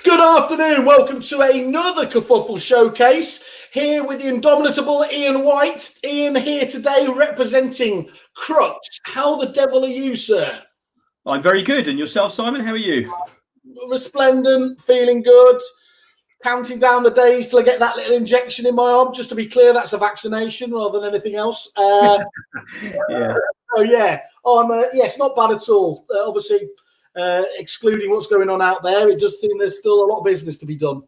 Good afternoon. Welcome to another Kerfuffle showcase here with the indomitable Ian White. Ian here today representing Crux. How the devil are you, sir? I'm very good. And yourself, Simon? How are you? Resplendent, feeling good, counting down the days till I get that little injection in my arm. Just to be clear, that's a vaccination rather than anything else. Yeah. Oh, yeah. Oh, yes, not bad at all. Obviously, excluding what's going on out there, it does seem there's still a lot of business to be done.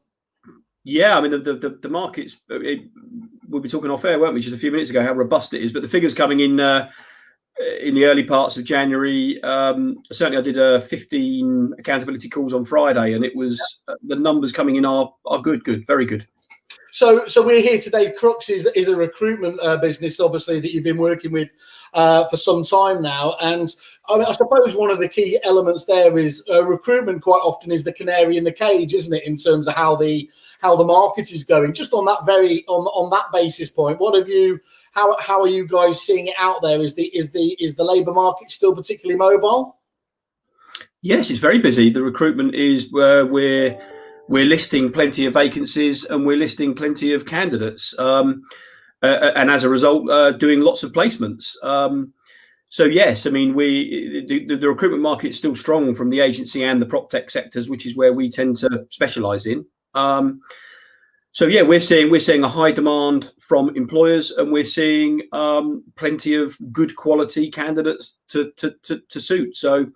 Yeah, I mean, the markets, we'll be talking off air, weren't we, just a few minutes ago, how robust it is. But the figures coming in the early parts of January, certainly I did 15 accountability calls on Friday, and it was the numbers coming in are good, very good. So we're here today. Crux is a recruitment business, obviously, that you've been working with for some time now. And I suppose one of the key elements there is recruitment quite often is the canary in the cage, isn't it, in terms of how the market is going. Just on that on that basis point, how are you guys seeing it out there? Is the labour market still particularly mobile? Yes, it's very busy. The recruitment is where we're listing plenty of vacancies and we're listing plenty of candidates, and as a result, doing lots of placements. So yes, I mean the recruitment market is still strong from the agency and the prop tech sectors, which is where we tend to specialise in. So yeah, we're seeing a high demand from employers, and we're seeing plenty of good quality candidates to suit. So.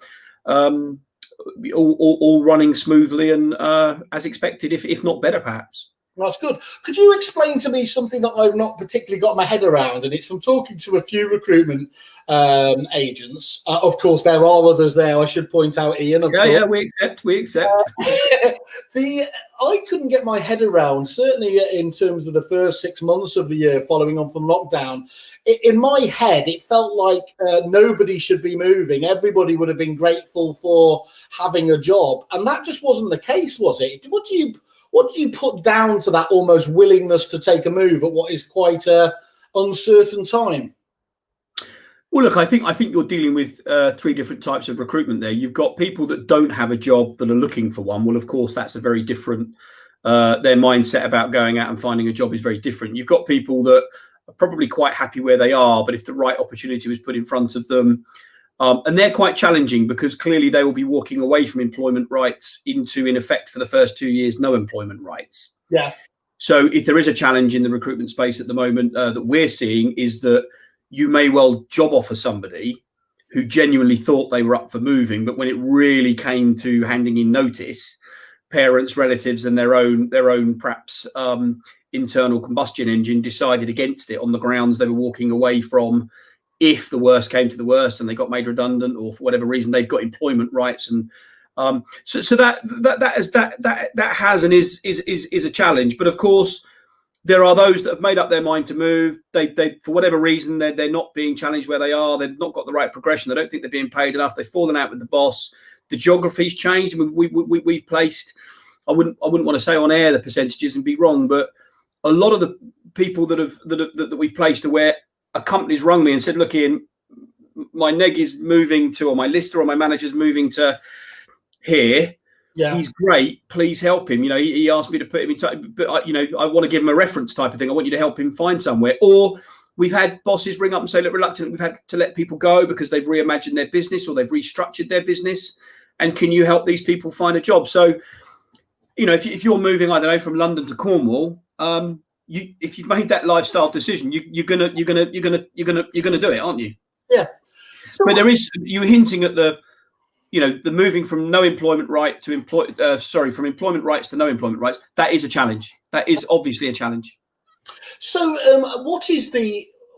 All running smoothly and as expected, if not better, perhaps. That's good. Could you explain to me something that I've not particularly got my head around? And it's from talking to a few recruitment agents. Of course, there are others there, I should point out, Ian. Yeah, we accept. I couldn't get my head around, certainly in terms of the first 6 months of the year following on from lockdown. In my head, it felt like nobody should be moving. Everybody would have been grateful for having a job. And that just wasn't the case, was it? What do you put down to that almost willingness to take a move at what is quite a uncertain time? Well, look, I think you're dealing with three different types of recruitment there. You've got people that don't have a job that are looking for one. Well, of course, that's a very different, their mindset about going out and finding a job is very different. You've got people that are probably quite happy where they are, but if the right opportunity was put in front of them, and they're quite challenging because clearly they will be walking away from employment rights into, in effect, for the first 2 years, no employment rights. Yeah. So if there is a challenge in the recruitment space at the moment that we're seeing is that you may well job offer somebody who genuinely thought they were up for moving, but when it really came to handing in notice, parents, relatives, and their own perhaps internal combustion engine decided against it on the grounds they were walking away from. If the worst came to the worst and they got made redundant, or for whatever reason they've got employment rights, and so that has and is a challenge. But of course, there are those that have made up their mind to move. They for whatever reason they're not being challenged where they are. They've not got the right progression. They don't think they're being paid enough. They've fallen out with the boss. The geography's changed. We've placed. I wouldn't want to say on air the percentages and be wrong, but a lot of the people that we've placed are where a company's rung me and said, "Look, Ian, my neg is moving to, or my lister or my manager's moving to here. Yeah. He's great. Please help him." You know, he asked me to put him in touch, but I want to give him a reference type of thing. I want you to help him find somewhere. Or we've had bosses ring up and say, "Look, reluctant, we've had to let people go because they've reimagined their business or they've restructured their business. And can you help these people find a job?" So, if you're moving, I don't know, from London to Cornwall, if you've made that lifestyle decision, you're gonna do it, aren't you? Yeah. So, but you're hinting at the moving from no employment right to from employment rights to no employment rights. That is a challenge. That is obviously a challenge. So,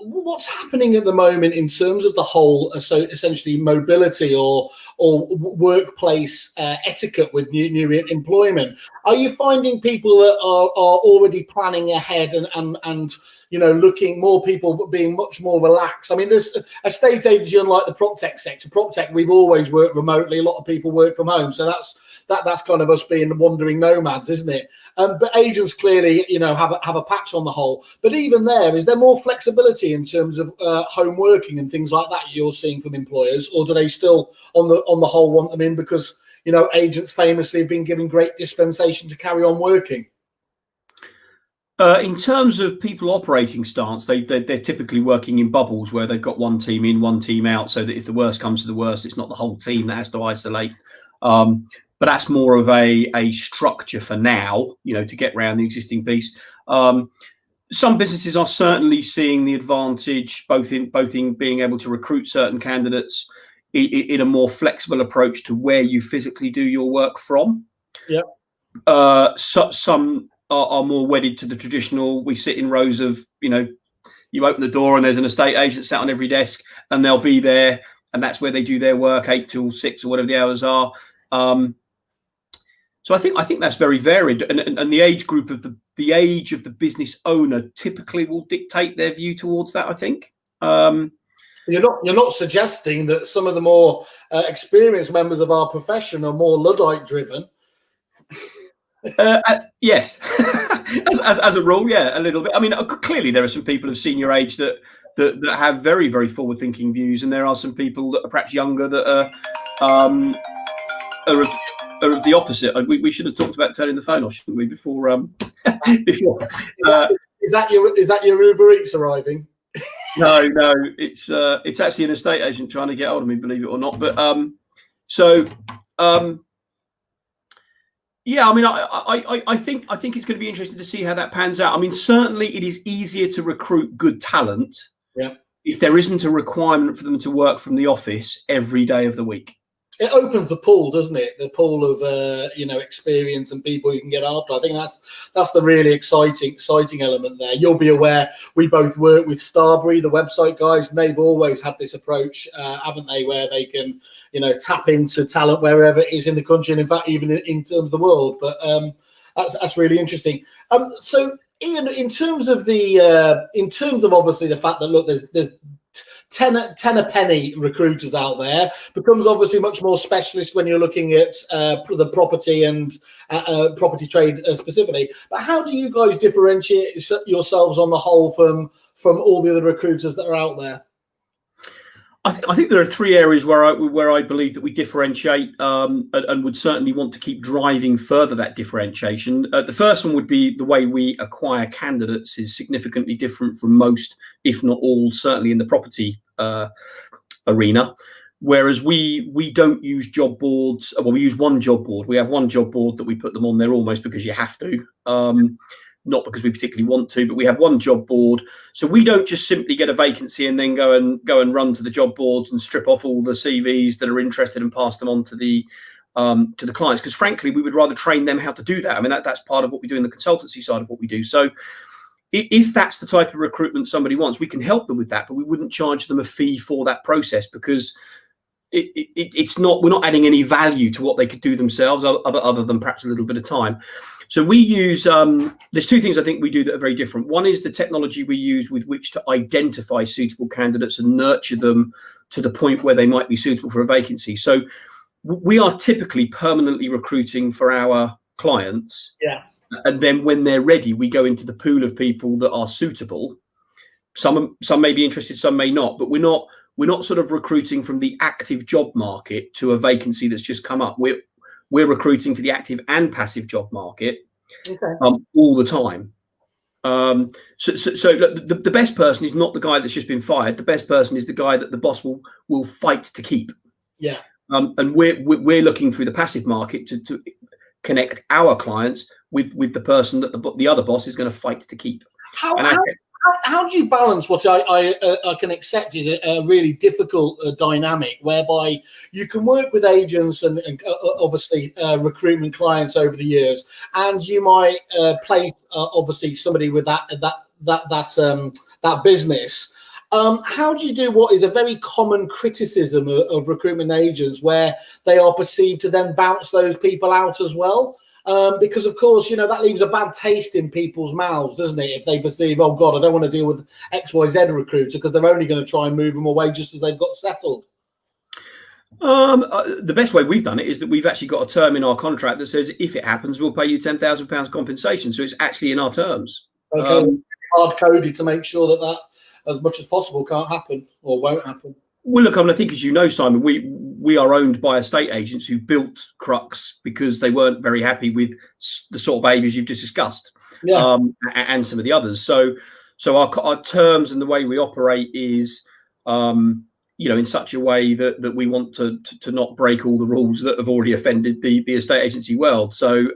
what's happening at the moment in terms of the whole, so essentially mobility or workplace etiquette with new employment? Are you finding people that are already planning ahead and looking more people being much more relaxed? I mean, there's a state agency, unlike the prop tech sector. Prop tech, we've always worked remotely. A lot of people work from home, so that's kind of us being wandering nomads, isn't it? But agents clearly, have a patch on the whole. But even there, is there more flexibility in terms of home working and things like that you're seeing from employers, or do they still, on the whole, want them in because agents famously have been given great dispensation to carry on working? In terms of people operating stance, they're typically working in bubbles where they've got one team in, one team out, so that if the worst comes to the worst, it's not the whole team that has to isolate. But that's more of a structure for now, to get around the existing piece. Some businesses are certainly seeing the advantage, both in being able to recruit certain candidates in a more flexible approach to where you physically do your work from. Yeah. Some are more wedded to the traditional. We sit in rows of, you open the door and there's an estate agent sat on every desk, and they'll be there, and that's where they do their work, 8 till 6 or whatever the hours are. So I think that's very varied, and the age group of the age of the business owner typically will dictate their view towards that, I think. You're not suggesting that some of the more experienced members of our profession are more Luddite driven? Yes, as a rule, yeah, a little bit. I mean, clearly there are some people of senior age that have very, very forward-thinking views, and there are some people that are perhaps younger that are of the opposite. We should have talked about turning the phone off, shouldn't we? Before. Is that your Uber Eats arriving? No, it's actually an estate agent trying to get hold of me, believe it or not. But yeah, I mean, I think it's going to be interesting to see how that pans out. I mean, certainly it is easier to recruit good talent, yeah, if there isn't a requirement for them to work from the office every day of the week. It opens the pool, doesn't it? The pool of experience and people you can get after. I think that's the really exciting element there. You'll be aware we both work with Starbury, the website guys, and they've always had this approach, haven't they, where they can tap into talent wherever it is in the country, and in fact even in terms of the world. But that's really interesting. So Ian, in terms of obviously the fact that, look, there's 10 a penny recruiters out there, becomes obviously much more specialist when you're looking at the property and property trade specifically. But how do you guys differentiate yourselves on the whole from all the other recruiters that are out there? I think there are 3 areas where I believe that we differentiate, and would certainly want to keep driving further that differentiation. The first one would be the way we acquire candidates is significantly different from most, if not all, certainly in the property arena. Whereas we don't use job boards. Well, we use one job board. We have one job board that we put them on there almost because you have to. Not because we particularly want to, but we have one job board. So we don't just simply get a vacancy and then go and run to the job boards and strip off all the CVs that are interested and pass them on to the clients. Because frankly, we would rather train them how to do that. I mean, that's part of what we do in the consultancy side of what we do. So if that's the type of recruitment somebody wants, we can help them with that, but we wouldn't charge them a fee for that process, because it's not, we're not adding any value to what they could do themselves other than perhaps a little bit of time. So we use, there's 2 things I think we do that are very different. One is the technology we use with which to identify suitable candidates and nurture them to the point where they might be suitable for a vacancy. So we are typically permanently recruiting for our clients. Yeah. And then when they're ready, we go into the pool of people that are suitable. Some may be interested, some may not, but we're not sort of recruiting from the active job market to a vacancy that's just come up. We're recruiting to the active and passive job market, okay, all the time. So look, the best person is not the guy that's just been fired. The best person is the guy that the boss will fight to keep. Yeah. And we're looking through the passive market to connect our clients with the person that the other boss is going to fight to keep. How do you balance what I can accept is a really difficult dynamic, whereby you can work with agents and obviously recruitment clients over the years, and you might place obviously somebody with that business. How do you do what is a very common criticism of recruitment agents, where they are perceived to then bounce those people out as well? Because of course, that leaves a bad taste in people's mouths, doesn't it? If they perceive, oh God, I don't want to deal with XYZ recruiter, because they're only going to try and move them away just as they've got settled. The best way we've done it is that we've actually got a term in our contract that says if it happens, we'll pay you £10,000 compensation. So it's actually in our terms. Okay, hard coded to make sure that as much as possible can't happen or won't happen. Well, look, I think, as you know, Simon, we are owned by estate agents who built Crux because they weren't very happy with the sort of behaviours you've just discussed, and some of the others. So our terms and the way we operate is, in such a way that we want to not break all the rules that have already offended the estate agency world. So,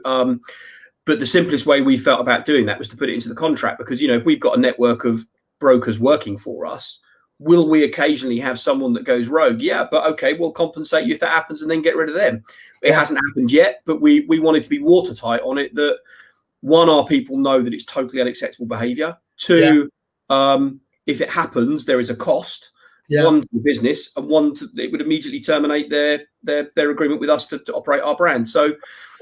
but the simplest way we felt about doing that was to put it into the contract, because, if we've got a network of brokers working for us, will we occasionally have someone that goes rogue? Yeah, but okay, we'll compensate you if that happens and then get rid of them. It hasn't happened yet, but we wanted to be watertight on it, that one, our people know that it's totally unacceptable behaviour. Two, if it happens, there is a cost. One, to the business, and one, it would immediately terminate their agreement with us to operate our brand. So,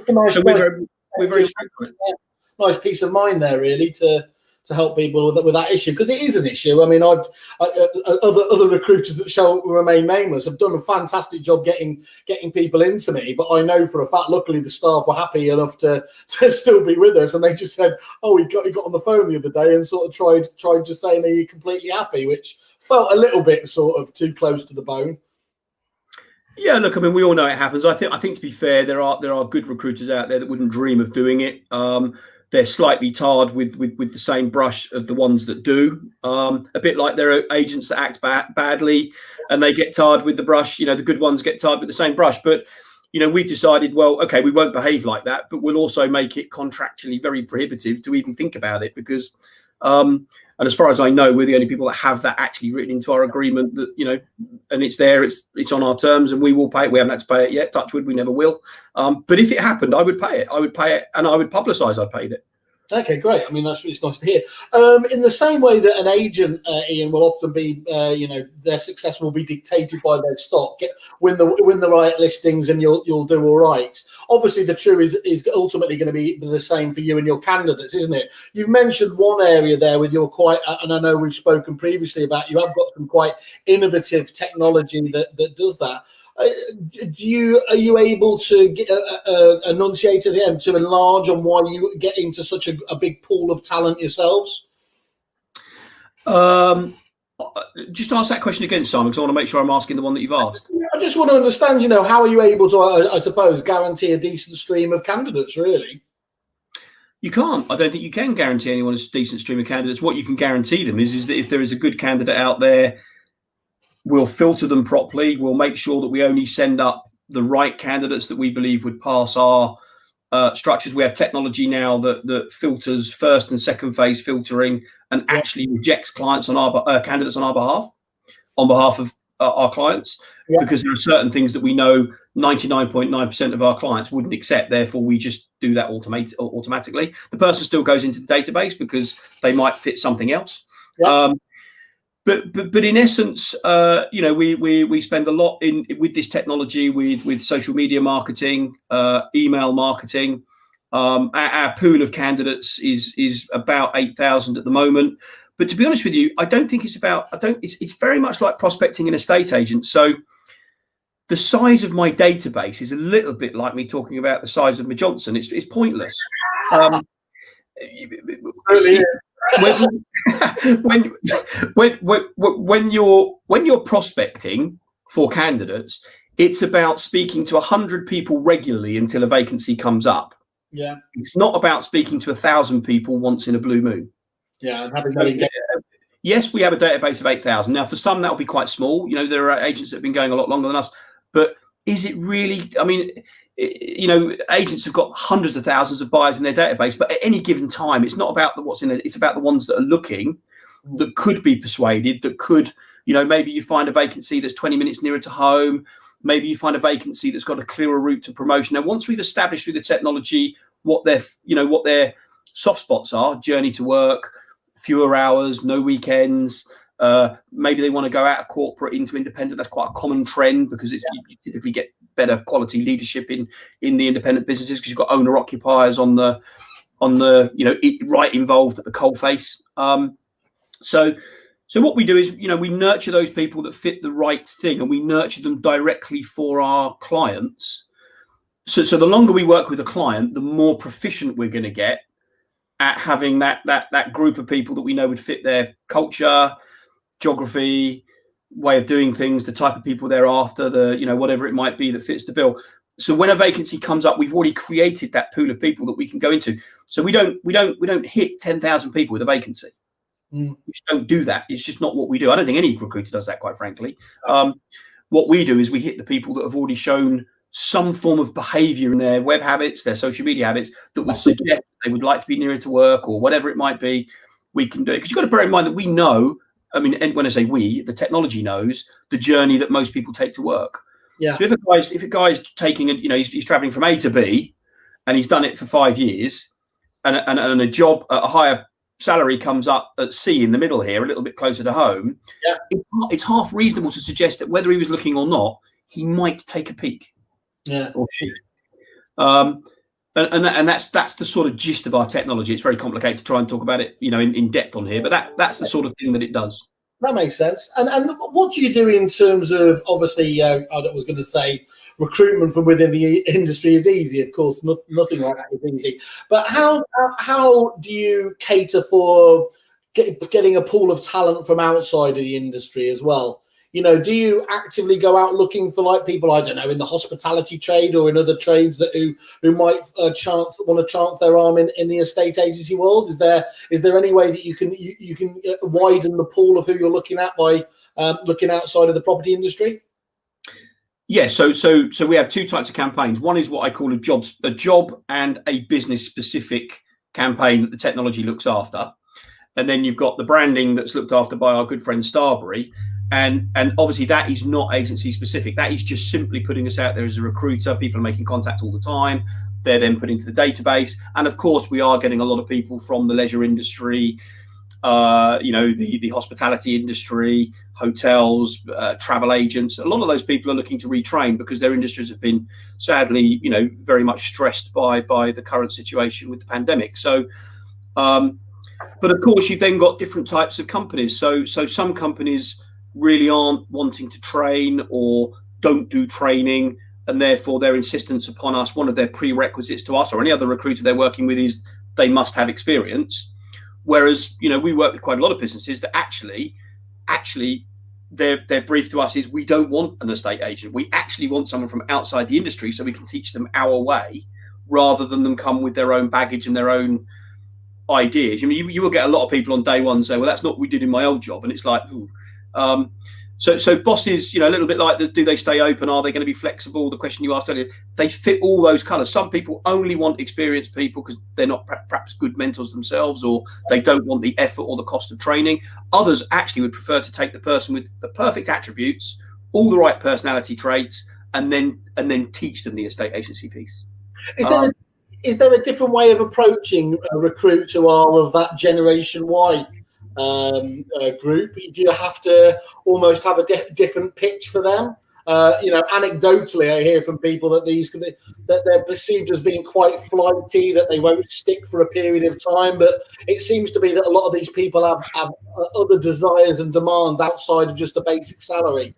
we're very strict on it. Nice peace of mind there, really, to help people with that issue, because it is an issue. I mean, other recruiters that shall remain nameless have done a fantastic job getting people into me, but I know for a fact, luckily, the staff were happy enough to still be with us, and they just said, "Oh, he got on the phone the other day and sort of tried just saying, are you completely happy?" which felt a little bit sort of too close to the bone. Yeah, look, I mean, we all know it happens. I think to be fair, there are good recruiters out there that wouldn't dream of doing it. They're slightly tarred with the same brush of the ones that do. A bit like there are agents that act badly and they get tarred with the brush. The good ones get tarred with the same brush. But, we've decided, well, okay, we won't behave like that, but we'll also make it contractually very prohibitive to even think about it, because, and as far as I know, we're the only people that have that actually written into our agreement, that, and it's there, it's on our terms, and we will pay it. We haven't had to pay it yet. Touch wood, we never will. But if it happened, I would pay it. And I would publicise I paid it. Okay, great. I mean, it's nice to hear. In the same way that an agent, Ian, will often be, their success will be dictated by their stock. Win the right listings, and you'll do all right. Obviously, the truth is ultimately going to be the same for you and your candidates, isn't it? You've mentioned one area there with your and I know we've spoken previously about, you have got some quite innovative technology that does that. Are you able to enunciate again, to enlarge on why you get into such a big pool of talent yourselves? Just ask that question again, Simon, because I want to make sure I'm asking the one that you've asked. I just want to understand, how are you able to, I suppose, guarantee a decent stream of candidates, really? You can't. I don't think you can guarantee anyone a decent stream of candidates. What you can guarantee them is that if there is a good candidate out there, we'll filter them properly. We'll make sure that we only send up the right candidates that we believe would pass our structures. We have technology now that filters first and second phase filtering and actually rejects clients on our candidates on behalf of our clients, because there are certain things that we know 99.9% of our clients wouldn't accept. Therefore, we just do that automatically. The person still goes into the database because they might fit something else. But in essence, we spend a lot with this technology, with social media marketing, email marketing. Our pool of candidates is about 8,000 at the moment. But to be honest with you, I don't think it's very much like prospecting an estate agent. So the size of my database is a little bit like me talking about the size of my Johnson. It's pointless. Really? When you're prospecting for candidates, it's about speaking to 100 people regularly until a vacancy comes up. Yeah, it's not about speaking to 1,000 people once in a blue moon. Yeah, and having yes, we have a database of 8,000. Now, for some, that'll be quite small. There are agents that have been going a lot longer than us. But is it really? I mean, agents have got hundreds of thousands of buyers in their database, but at any given time, it's not about what's in it. It's about the ones that are looking, that could be persuaded, that could, maybe you find a vacancy that's 20 minutes nearer to home. Maybe you find a vacancy that's got a clearer route to promotion. Now, once we've established through the technology what their soft spots are, journey to work, fewer hours, no weekends, maybe they want to go out of corporate into independent. That's quite a common trend, because you typically get better quality leadership in the independent businesses, because you've got owner occupiers on the right involved at the coalface. So what we do is, we nurture those people that fit the right thing, and we nurture them directly for our clients. So the longer we work with a client, the more proficient we're going to get at having that group of people that we know would fit their culture, geography, way of doing things, the type of people they're after, whatever it might be that fits the bill. So when a vacancy comes up, we've already created that pool of people that we can go into. So we don't hit 10,000 people with a vacancy. We just don't do that. It's just not what we do. I don't think any recruiter does that, quite frankly. What we do is we hit the people that have already shown some form of behavior in their web habits, their social media habits, that would suggest they would like to be nearer to work or whatever it might be. We can do it because you've got to bear in mind that we know. I mean, and when I say we, the technology knows the journey that most people take to work. Yeah. So if a guy's taking he's traveling from A to B, and he's done it for 5 years, and a job at a higher salary comes up at C in the middle here, a little bit closer to home. Yeah. It's half reasonable to suggest that whether he was looking or not, he might take a peek. Yeah. Or she. And that's the sort of gist of our technology. It's very complicated to try and talk about it, in depth on here, but that's the sort of thing that it does. That makes sense. And what do you do in terms of, obviously, I was going to say recruitment from within the industry is easy. Of course, nothing like that is easy. But how do you cater for getting a pool of talent from outside of the industry as well? Do you actively go out looking for people, I don't know, in the hospitality trade or in other trades who might want to chance their arm in the estate agency world? Is there any way that you can widen the pool of who you're looking at by looking outside of the property industry? Yeah, so we have two types of campaigns. One is what I call a job and a business specific campaign that the technology looks after, and then you've got the branding that's looked after by our good friend Starbury. And obviously that is not agency specific. That is just simply putting us out there as a recruiter. People are making contact all the time. They're then put into the database. And of course, we are getting a lot of people from the leisure industry, the hospitality industry, hotels, travel agents. A lot of those people are looking to retrain because their industries have been sadly, very much stressed by the current situation with the pandemic. So, but of course, you've then got different types of companies. So some companies really aren't wanting to train or don't do training, and therefore their insistence upon us, one of their prerequisites to us or any other recruiter they're working with, is they must have experience. Whereas we work with quite a lot of businesses that actually their brief to us is, we don't want an estate agent, we actually want someone from outside the industry so we can teach them our way, rather than them come with their own baggage and their own ideas. You will get a lot of people on day one say, well, that's not what we did in my old job, and it's like, ooh. So bosses, a little bit like, do they stay open? Are they going to be flexible? The question you asked earlier, they fit all those colours. Some people only want experienced people because they're not perhaps good mentors themselves, or they don't want the effort or the cost of training. Others actually would prefer to take the person with the perfect attributes, all the right personality traits, and then teach them the estate agency piece. Is there a different way of approaching recruits who are of that Generation Y group? Do you have to almost have a different pitch for them? Anecdotally, I hear from people that that they're perceived as being quite flighty, that they won't stick for a period of time. But it seems to be that a lot of these people have other desires and demands outside of just a basic salary.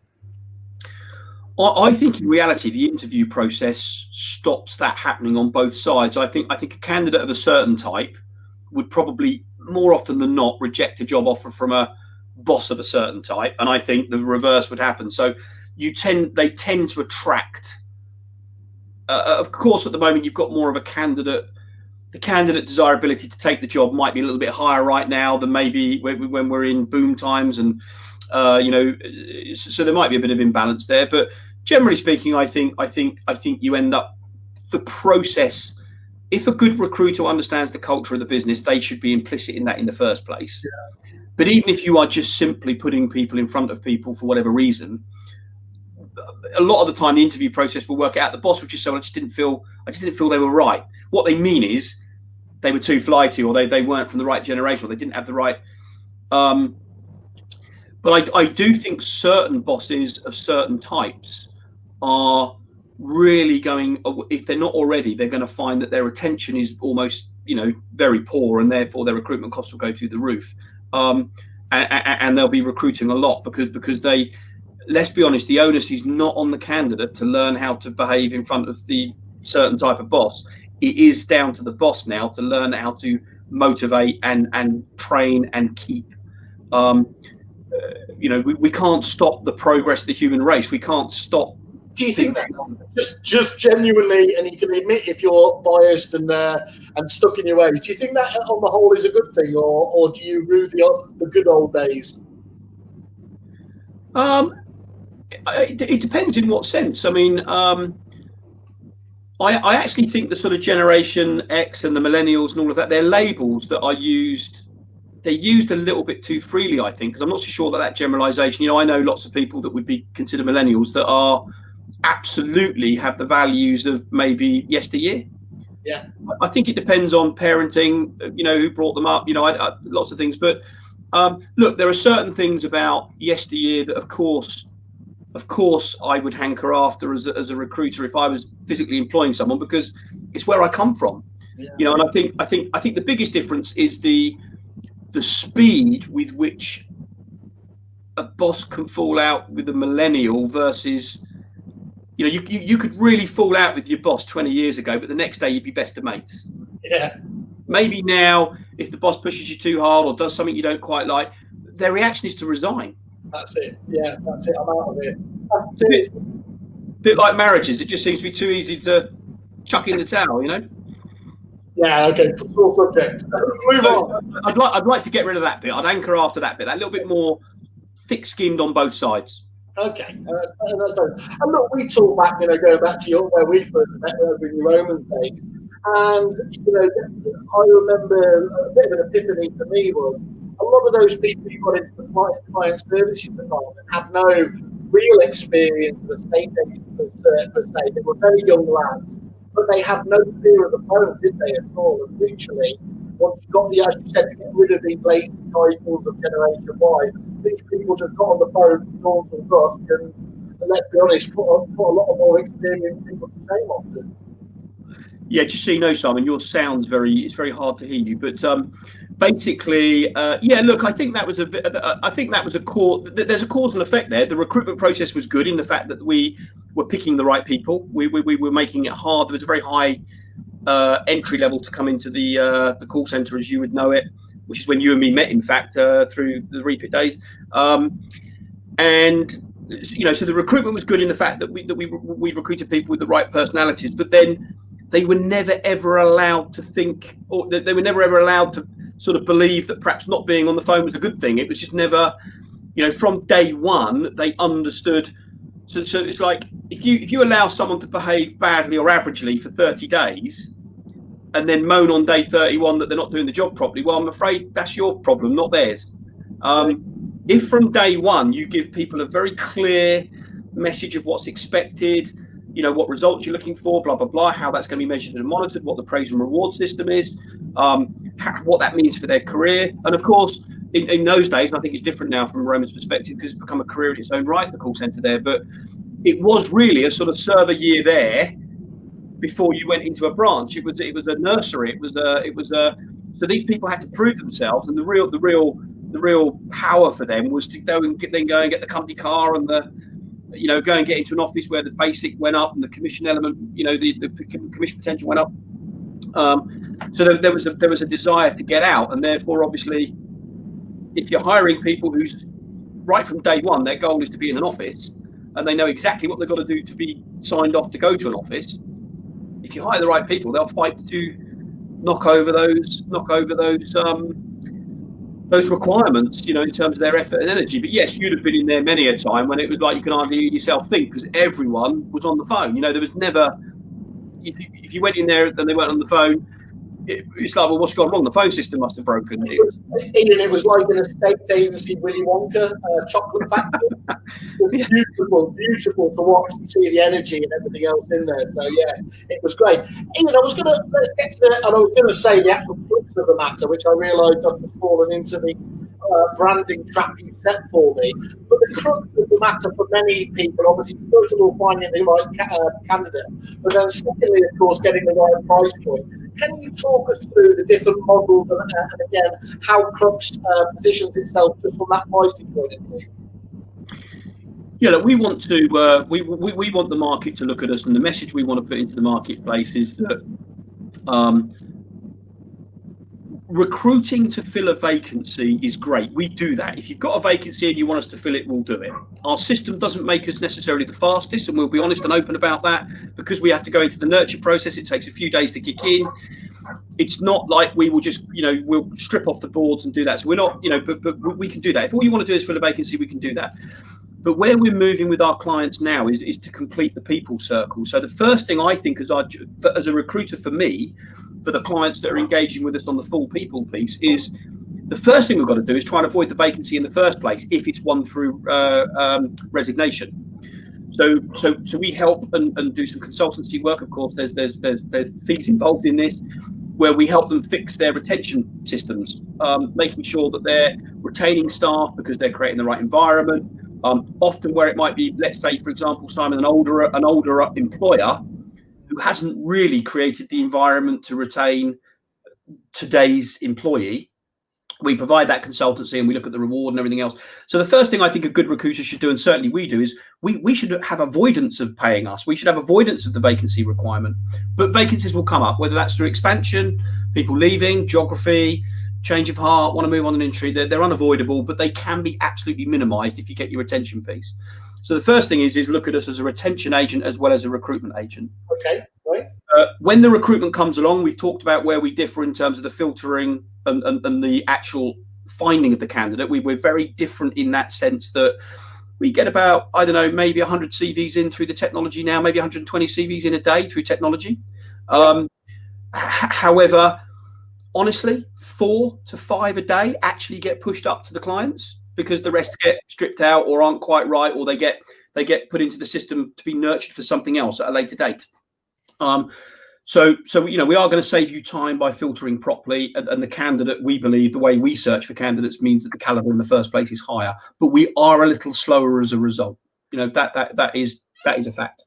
I think in reality, the interview process stops that happening on both sides. I think a candidate of a certain type would probably more often than not reject a job offer from a boss of a certain type, and I think the reverse would happen. So they tend to attract. Of course, at the moment you've got more of a candidate. The candidate desirability to take the job might be a little bit higher right now than maybe when we're in boom times, and so there might be a bit of imbalance there. But generally speaking, I think you end up the process. If a good recruiter understands the culture of the business, they should be implicit in that in the first place. Yeah. But even if you are just simply putting people in front of people for whatever reason, a lot of the time the interview process will work out. The boss will just say, well, I just didn't feel they were right. What they mean is they were too flighty, or they weren't from the right generation, or they didn't have the right. But I do think certain bosses of certain types are really going, if they're not already, they're going to find that their retention is almost very poor, and therefore their recruitment costs will go through the roof, and they'll be recruiting a lot because they, let's be honest, the onus is not on the candidate to learn how to behave in front of the certain type of boss. It is down to the boss now to learn how to motivate and train and keep we can't stop the progress of the human race. We can't stop. Do you think that just genuinely, and you can admit if you're biased and stuck in your ways, do you think that on the whole is a good thing, or do you rue the good old days? It depends in what sense. I mean, I actually think the sort of Generation X and the millennials and all of that, they're labels that are used. They're used a little bit too freely, I think, because I'm not so sure that generalization. I know lots of people that would be considered millennials that are absolutely have the values of maybe yesteryear. Yeah, I think it depends on parenting, who brought them up, lots of things. But look, there are certain things about yesteryear that, of course, I would hanker after as a recruiter if I was physically employing someone, because it's where I come from. Yeah. And I think the biggest difference is the speed with which a boss can fall out with a millennial versus. You could really fall out with your boss 20 years ago, but the next day you'd be best of mates. Yeah. Maybe now, if the boss pushes you too hard or does something you don't quite like, their reaction is to resign. That's it. Yeah, that's it. I'm out of it. It's a bit like marriages. It just seems to be too easy to chuck in the towel, Yeah, okay. Full subject. Move on. I'd like to get rid of that bit. I'd anchor after that bit. That little bit more thick-skinned on both sides. Okay, that's nice. And look, we talk back, going back to where we first met over in your Roman days, and I remember a bit of an epiphany for me was a lot of those people who got into the client services department had no real experience of estate agents per se. They were very young lads, but they had no fear of the phone, did they, at all? And literally, once you got as you said, to get rid of these lazy titles of Generation Y, these people just got on the phone from dawn till dusk, and let's be honest, put a lot of more experienced people to shame often. Yeah, just so you know, Simon, your sound's it's very hard to hear you, but basically, look, I think that was there's a causal effect there. The recruitment process was good in the fact that we were picking the right people. We were making it hard. There was a very high entry level to come into the call center, as you would know it, which is when you and me met, in fact, through the Repeat days. And so the recruitment was good in the fact that we recruited people with the right personalities, but then they were never ever allowed to think, or they were never ever allowed to sort of believe that perhaps not being on the phone was a good thing. It was just never, from day one they understood. So it's like if you allow someone to behave badly or averagely for 30 days and then moan on day 31 that they're not doing the job properly, well, I'm afraid that's your problem, not theirs. If from day one you give people a very clear message of what's expected, what results you're looking for, blah, blah, blah, how that's going to be measured and monitored, what the praise and reward system is, what that means for their career. And of course, in those days, and I think it's different now from Roman's perspective because it's become a career in its own right, the call centre there, but it was really a sort of server year there before you went into a branch. It was a nursery. So these people had to prove themselves, and the real power for them was to go and get the company car and go and get into an office where the basic went up and the commission element, the commission potential went up. So there was a desire to get out, and therefore, obviously, if you're hiring people who's right from day one, their goal is to be in an office, and they know exactly what they've got to do to be signed off to go to an office. If you hire the right people, they'll fight to knock over those requirements, in terms of their effort and energy. But yes, you'd have been in there many a time when it was like you can hardly hear yourself think because everyone was on the phone. There was never, if you went in there and they weren't on the phone, it's like, well, what's gone wrong? The phone system must have broken. It was like an estate agency Willy Wonka chocolate factory. It was beautiful to watch and see the energy and everything else in there. So yeah, it was great. Ian, let's get to I was gonna say the actual crux of the matter, which I realised I've just fallen into the branding trap you set for me. But the crux of the matter for many people, obviously, first of all, finding the right candidate, but then secondly, of course, getting the right price point. Can you talk us through the different models and again, how Crux positions itself just from that pricing point of view? Yeah, look, we want to we want the market to look at us, and the message we want to put into the marketplace is that recruiting to fill a vacancy is great. We do that. If you've got a vacancy and you want us to fill it, we'll do it. Our system doesn't make us necessarily the fastest, and we'll be honest and open about that, because we have to go into the nurture process. It takes a few days to kick in. It's not like we will just, we'll strip off the boards and do that. So we're not, but we can do that. If all you want to do is fill a vacancy, we can do that. But where we're moving with our clients now is to complete the people circle. So the first thing I think as a recruiter, for me, for the clients that are engaging with us on the full people piece, is the first thing we've got to do is try and avoid the vacancy in the first place if it's won through resignation. So we help and do some consultancy work. Of course, there's fees involved in this, where we help them fix their retention systems, making sure that they're retaining staff because they're creating the right environment. Often where it might be, let's say, for example, Simon, an older employer who hasn't really created the environment to retain today's employee, we provide that consultancy and we look at the reward and everything else. So the first thing I think a good recruiter should do, and certainly we do, is we should have avoidance of paying us. We should have avoidance of the vacancy requirement. But vacancies will come up, whether that's through expansion, people leaving, geography, change of heart, want to move on an industry. They're unavoidable, but they can be absolutely minimized if you get your retention piece. So the first thing is look at us as a retention agent as well as a recruitment agent. Okay, right. When the recruitment comes along, we've talked about where we differ in terms of the filtering and the actual finding of the candidate. We're very different in that sense that we get about, I don't know, maybe 100 CVs in through the technology now, maybe 120 CVs in a day through technology. However, honestly, 4 to 5 a day actually get pushed up to the clients, because the rest get stripped out or aren't quite right, or they get put into the system to be nurtured for something else at a later date. So we are going to save you time by filtering properly, and the candidate, we believe, the way we search for candidates means that the caliber in the first place is higher, but we are a little slower as a result. That is a fact.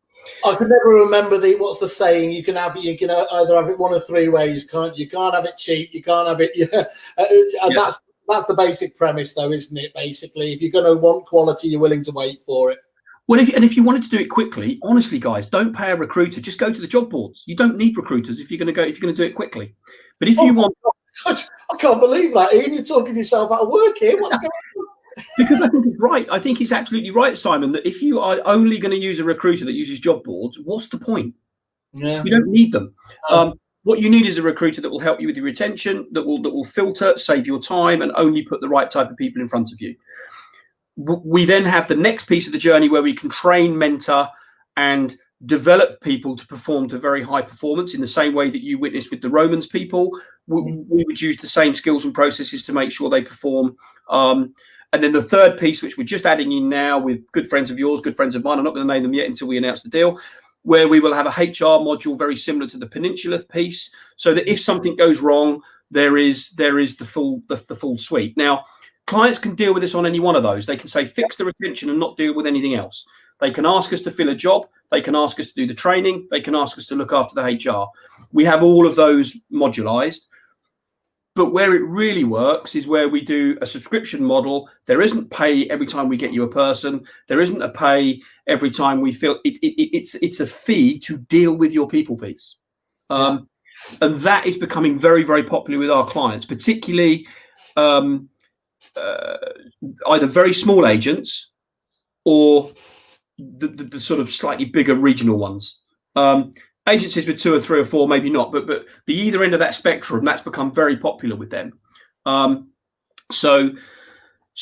I can never remember what's the saying. You can either have it one of 3 ways, can't you? You can't have it cheap. You can't have it. That's the basic premise, though, isn't it? Basically, if you're going to want quality, you're willing to wait for it. Well, if you wanted to do it quickly, honestly, guys, don't pay a recruiter. Just go to the job boards. You don't need recruiters if you're going to do it quickly. But if you want, I can't believe that, Ian. You're talking yourself out of work here. What's going on? Because I think it's right. I think it's absolutely right, Simon, that if you are only going to use a recruiter that uses job boards, what's the point? Yeah. You don't need them. What you need is a recruiter that will help you with your retention, that will filter, save your time, and only put the right type of people in front of you. We then have the next piece of the journey where we can train, mentor, and develop people to perform to very high performance in the same way that you witnessed with the Romans people. We would use the same skills and processes to make sure they perform. And then the third piece, which we're just adding in now with good friends of yours, good friends of mine, I'm not going to name them yet until we announce the deal, where we will have a HR module very similar to the Peninsula piece, so that if something goes wrong, there is the full suite. Now, clients can deal with this on any one of those. They can say fix the retention and not deal with anything else. They can ask us to fill a job. They can ask us to do the training. They can ask us to look after the HR. We have all of those modularized. But where it really works is where we do a subscription model. There isn't pay every time we get you a person. There isn't a pay every time we fill. It's a fee to deal with your people piece. And that is becoming very, very popular with our clients, particularly either very small agents or the sort of slightly bigger regional ones. Agencies with 2 or 3 or 4, maybe not, but the either end of that spectrum, that's become very popular with them. So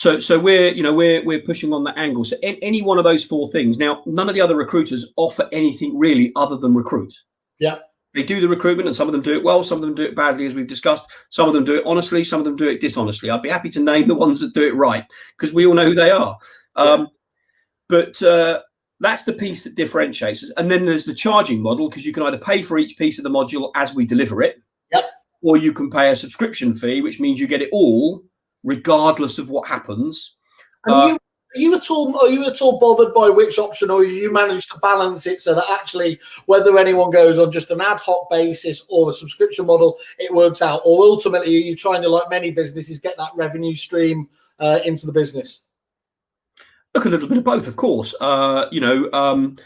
we're pushing on that angle. So any one of those 4 things. Now, none of the other recruiters offer anything really other than recruit. Yeah. They do the recruitment, and some of them do it well, some of them do it badly, as we've discussed. Some of them do it honestly, some of them do it dishonestly. I'd be happy to name the ones that do it right, because we all know who they are. But that's the piece that differentiates us. And then there's the charging model, because you can either pay for each piece of the module as we deliver it, or you can pay a subscription fee, which means you get it all, regardless of what happens. Are you at all bothered by which option, or you manage to balance it so that actually, whether anyone goes on just an ad hoc basis or a subscription model, it works out? Or ultimately, are you trying to, like many businesses, get that revenue stream into the business? Look, a little bit of both, of course. Having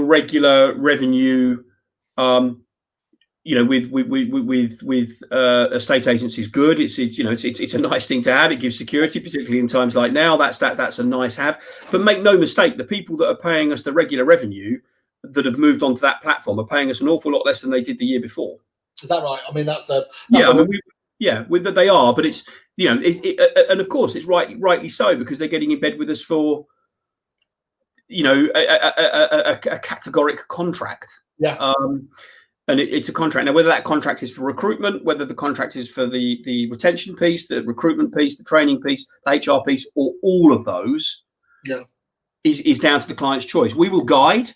regular revenue, with estate agencies, good. It's a nice thing to have. It gives security, particularly in times like now. That's a nice have. But make no mistake, the people that are paying us the regular revenue that have moved onto that platform are paying us an awful lot less than they did the year before. Is that right? I mean, that they are, but it's and of course it's rightly so, because they're getting in bed with us for a categoric contract. Yeah. And it's a contract. Now, whether that contract is for recruitment, whether the contract is for the retention piece, the recruitment piece, the training piece, the HR piece, or all of those, is down to the client's choice. We will guide.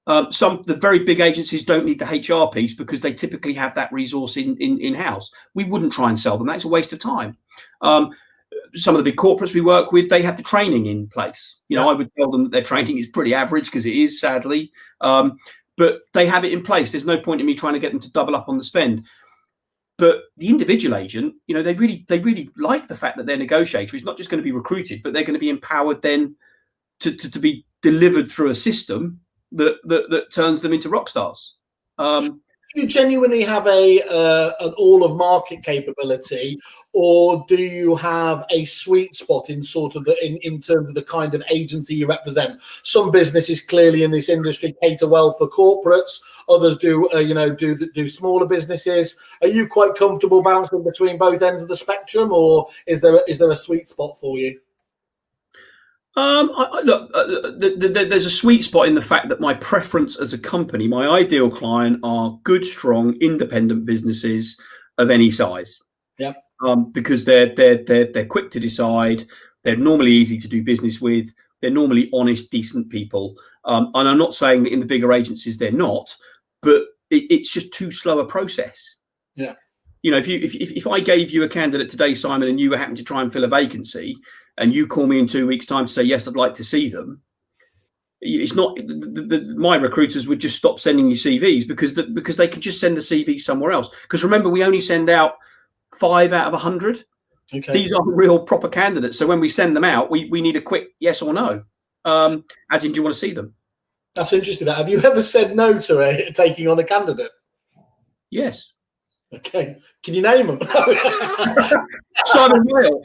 The very big agencies don't need the HR piece because they typically have that resource in-house. We wouldn't try and sell them. That's a waste of time. Some of the big corporates we work with, they have the training in place. I would tell them that their training is pretty average, because it is, sadly. But they have it in place. There's no point in me trying to get them to double up on the spend. But the individual agent, they really like the fact that their negotiator is not just going to be recruited, but they're going to be empowered then to be delivered through a system that turns them into rock stars. Do you genuinely have an all of market capability, or do you have a sweet spot in sort of in terms of the kind of agency you represent? Some businesses clearly in this industry cater well for corporates. Others do smaller businesses. Are you quite comfortable bouncing between both ends of the spectrum, or is there a sweet spot for you? There's a sweet spot in the fact that my preference as a company, my ideal client, are good, strong, independent businesses of any size. Yeah. Because they're quick to decide. They're normally easy to do business with. They're normally honest, decent people. And I'm not saying that in the bigger agencies they're not, but it's just too slow a process. Yeah. If I gave you a candidate today, Simon, and you happened to try and fill a vacancy, and you call me in 2 weeks' time to say, yes, I'd like to see them, it's not my recruiters would just stop sending you CVs because they could just send the CV somewhere else. Because remember, we only send out 5 out of 100. Okay. These are real proper candidates. So when we send them out, we need a quick yes or no. As in, do you want to see them? That's interesting. Have you ever said no to taking on a candidate? Yes. Okay. Can you name them? Simon Whale.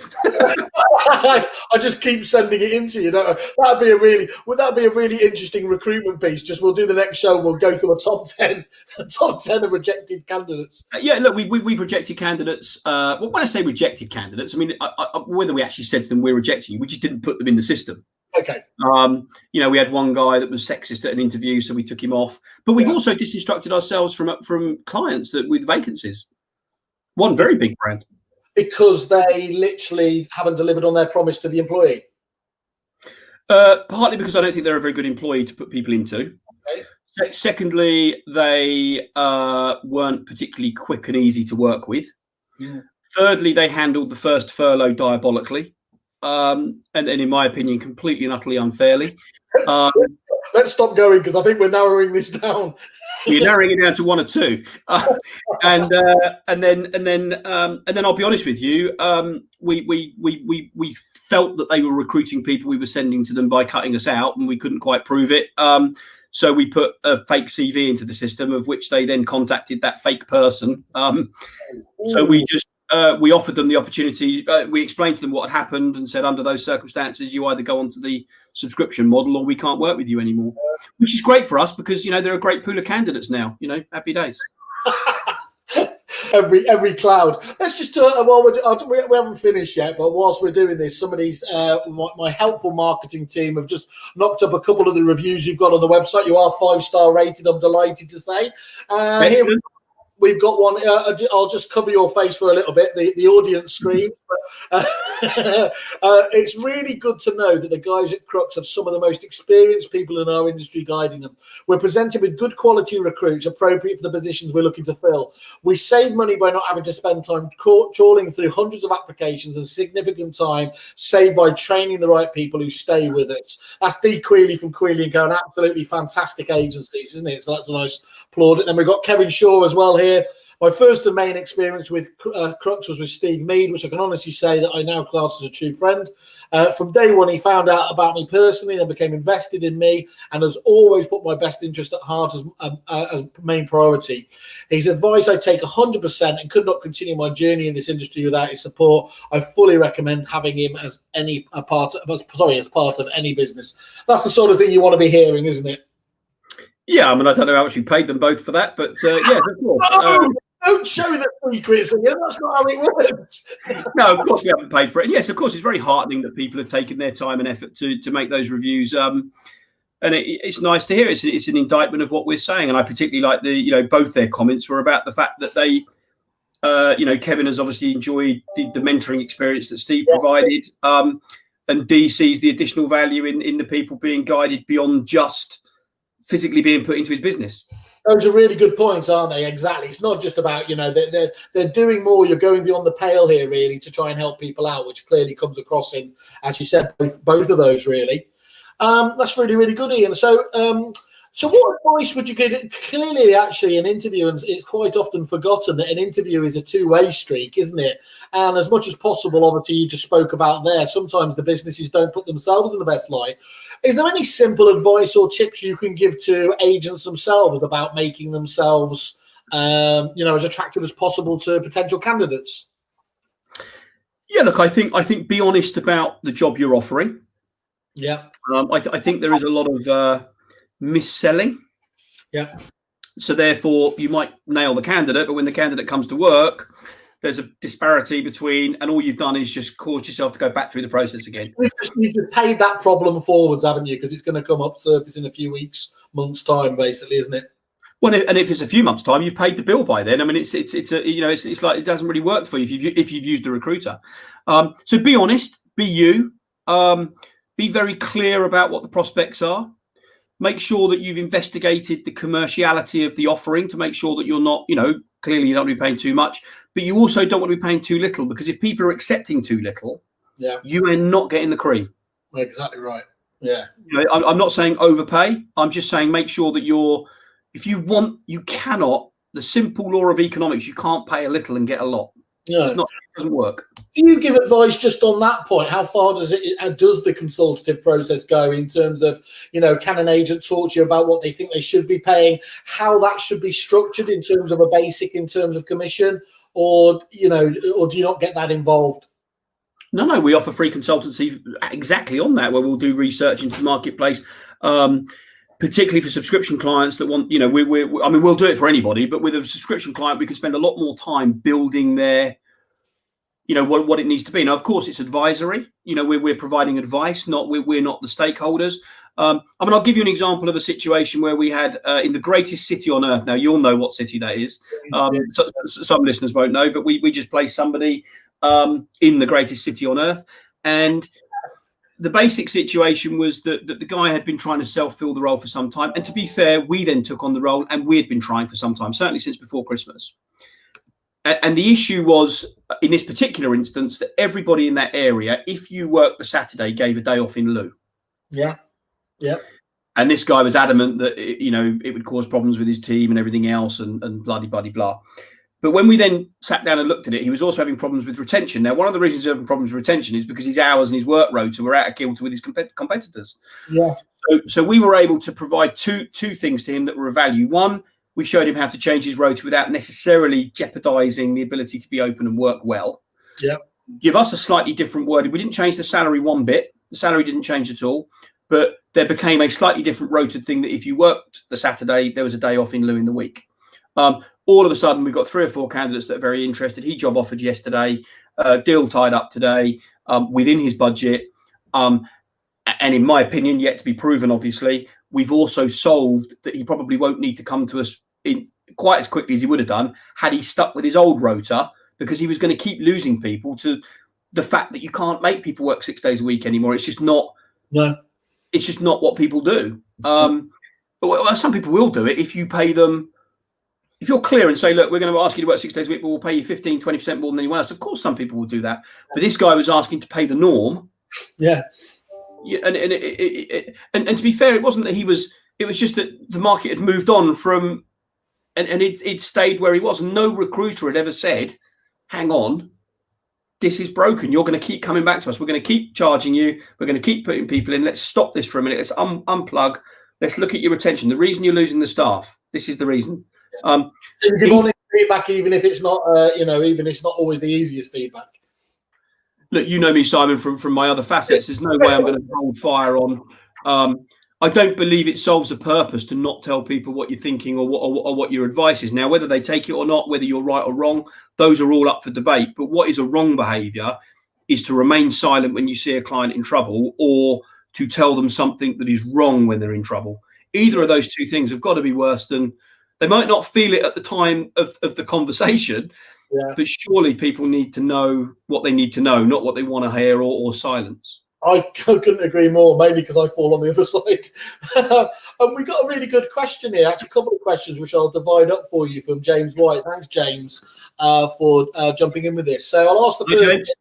I just keep sending it into you. Would that be a really interesting recruitment piece? Just we'll do the next show. We'll go through a top 10 of rejected candidates. Yeah, look, we've rejected candidates. Well, when I say rejected candidates, I mean whether we actually said to them we're rejecting you, we just didn't put them in the system. Okay. We had one guy that was sexist at an interview, so we took him off. But we've also disinstructed ourselves from clients with vacancies. One very big brand. Because they literally haven't delivered on their promise to the employee? Partly because I don't think they're a very good employee to put people into. Okay. Secondly, they weren't particularly quick and easy to work with. Yeah. Thirdly, they handled the first furlough diabolically. And in my opinion, completely and utterly unfairly. Let's stop going, because I think we're narrowing this down. You're narrowing it down to 1 or 2, and then I'll be honest with you. We felt that they were recruiting people we were sending to them by cutting us out, and we couldn't quite prove it. So we put a fake CV into the system, of which they then contacted that fake person. So we offered them the opportunity. We explained to them what had happened and said, under those circumstances, you either go onto the subscription model or we can't work with you anymore, which is great for us because, they're a great pool of candidates now, happy days. every cloud. Let's just, we haven't finished yet, but whilst we're doing this, some of these, my helpful marketing team have just knocked up a couple of the reviews you've got on the website. You are 5-star rated, I'm delighted to say. Here we've got one. I'll just cover your face for a little bit. The audience scream. It's really good to know that the guys at Crux have some of the most experienced people in our industry guiding them. We're presented with good quality recruits appropriate for the positions we're looking to fill. We save money by not having to spend time trawling through hundreds of applications and significant time saved by training the right people who stay with us. That's Dee Queeley from Queeley & Co. An absolutely fantastic agencies, isn't it? So that's a nice applaud. And then we've got Kevin Shaw as well here. My first and main experience with Crux was with Steve Mead, which I can honestly say that I now class as a true friend. From day one, he found out about me personally, then became invested in me, and has always put my best interest at heart as main priority. His advice I take 100% and could not continue my journey in this industry without his support. I fully recommend having him as part of any business. That's the sort of thing you want to be hearing, isn't it? Yeah, I mean, I don't know how much you paid them both for that, but yeah, of course. Don't show the secrets again. That's not how it works. No, of course we haven't paid for it. And yes, of course, it's very heartening that people have taken their time and effort to make those reviews. And it's nice to hear. It's an indictment of what we're saying. And I particularly like both their comments were about the fact that they, Kevin has obviously enjoyed the mentoring experience that Steve provided. And Dee sees the additional value in the people being guided beyond just physically being put into his business. Those are really good points, aren't they? Exactly. It's not just about, they're doing more. You're going beyond the pale here, really, to try and help people out, which clearly comes across in, as you said, both of those, really. That's really, really good, Ian. So what advice would you give? Clearly, actually, an interview, and it's quite often forgotten that an interview is a two-way streak, isn't it? And as much as possible, obviously, you just spoke about there, sometimes the businesses don't put themselves in the best light. Is there any simple advice or tips you can give to agents themselves about making themselves, as attractive as possible to potential candidates? Yeah, look, I think be honest about the job you're offering. Yeah. I think there is a lot of mis-selling. Yeah. So therefore you might nail the candidate, but when the candidate comes to work, there's a disparity between, and all you've done is just caused yourself to go back through the process again. You've just paid that problem forwards, haven't you? Because it's going to come up surface in a few weeks, months' time, basically, isn't it? Well, and if it's a few months' time, you've paid the bill by then. I mean, it's like it doesn't really work for you if you've used a recruiter. So be honest, be you, be very clear about what the prospects are. Make sure that you've investigated the commerciality of the offering to make sure that you're not, clearly you don't want to be paying too much, but you also don't want to be paying too little, because if people are accepting too little, you are not getting the cream. Exactly right. Yeah. I'm not saying overpay. I'm just saying make sure that if you want, you cannot, the simple law of economics, you can't pay a little and get a lot. No. It doesn't work. Do you give advice just on that point? How far does the consultative process go in terms of, can an agent talk to you about what they think they should be paying, how that should be structured in terms of a basic, in terms of commission, or do you not get that involved? No, we offer free consultancy exactly on that, where we'll do research into the marketplace, particularly for subscription clients that want, we'll do it for anybody, but with a subscription client, we can spend a lot more time building their, what it needs to be. Now, of course, it's advisory. We're providing advice, we're not the stakeholders. I'll give you an example of a situation where we had in the greatest city on earth. Now, you'll know what city that is. Some listeners won't know, but we just placed somebody in the greatest city on earth. And the basic situation was that the guy had been trying to self-fill the role for some time. And to be fair, we then took on the role, and we had been trying for some time, certainly since before Christmas. And the issue was, in this particular instance, that everybody in that area, if you worked the Saturday, gave a day off in lieu. Yeah. Yeah. And this guy was adamant that, it would cause problems with his team and everything else and blah. But when we then sat down and looked at it, he was also having problems with retention. Now, one of the reasons he's having problems with retention is because his hours and his work rota were out of kilter with his competitors. Yeah. So we were able to provide two things to him that were of value. One, we showed him how to change his rota without necessarily jeopardizing the ability to be open and work well. Yeah. Give us a slightly different wording. We didn't change the salary one bit. The salary didn't change at all. But there became a slightly different rotated thing that if you worked the Saturday, there was a day off in lieu in the week. All of a sudden, we've got 3 or 4 candidates that are very interested. He job offered yesterday, deal tied up today, within his budget. And in my opinion, yet to be proven, obviously, we've also solved that he probably won't need to come to us in quite as quickly as he would have done had he stuck with his old rota, because he was going to keep losing people to the fact that you can't make people work 6 days a week anymore. It's just not. No. It's just not what people do. But some people will do it if you pay them. If you're clear and say, look, we're going to ask you to work 6 days a week, but we'll pay you 15, 20% more than anyone else. Of course, some people will do that. But this guy was asking to pay the norm. Yeah. And to be fair, it wasn't that he was. It was just that the market had moved on from and it stayed where he was. No recruiter had ever said, hang on, this is broken. You're going to keep coming back to us. We're going to keep charging you. We're going to keep putting people in. Let's stop this for a minute. Let's unplug. Let's look at your retention. The reason you're losing the staff. This is the reason. So you give honest feedback, even if it's not, even if it's not always the easiest feedback. Look, you know me, Simon, from my other facets. There's no way I'm going to hold fire on. I don't believe it solves the purpose to not tell people what you're thinking or what your advice is. Now, whether they take it or not, whether you're right or wrong, those are all up for debate. But what is a wrong behaviour is to remain silent when you see a client in trouble, or to tell them something that is wrong when they're in trouble. Either of those two things have got to be worse than, they might not feel it at the time of the conversation, but surely people need to know what they need to know, not what they want to hear or silence. I couldn't agree more, mainly because I fall on the other side. And we got a really good question here, actually a couple of questions which I'll divide up for you from James White. Thanks, James, for jumping in with this. So I'll ask the first.